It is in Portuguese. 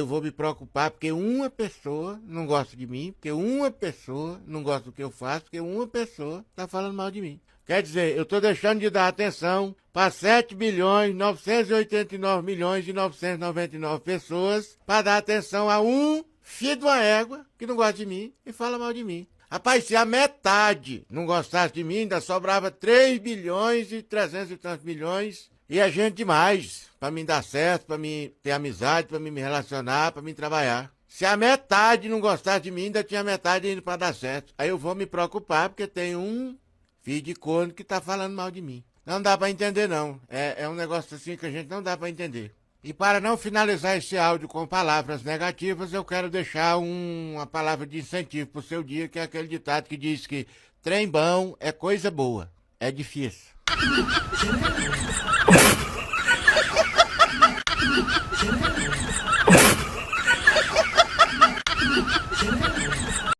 eu vou me preocupar porque uma pessoa não gosta de mim, porque uma pessoa não gosta do que eu faço, porque uma pessoa tá falando mal de mim. Quer dizer, eu tô deixando de dar atenção para 7.989.999 pessoas para dar atenção a um filho de uma égua que não gosta de mim e fala mal de mim. Rapaz, se a metade não gostasse de mim, ainda sobrava 3 bilhões e 300 e tantos milhões. E é gente demais para mim dar certo, para mim ter amizade, para mim me relacionar, para mim trabalhar. Se a metade não gostasse de mim, ainda tinha metade ainda para dar certo. Aí eu vou me preocupar porque tem um filho de corno que tá falando mal de mim. Não dá para entender não. É um negócio assim que a gente não dá para entender. E para não finalizar esse áudio com palavras negativas, eu quero deixar uma palavra de incentivo pro seu dia, que é aquele ditado que diz que trem bom é coisa boa. É difícil.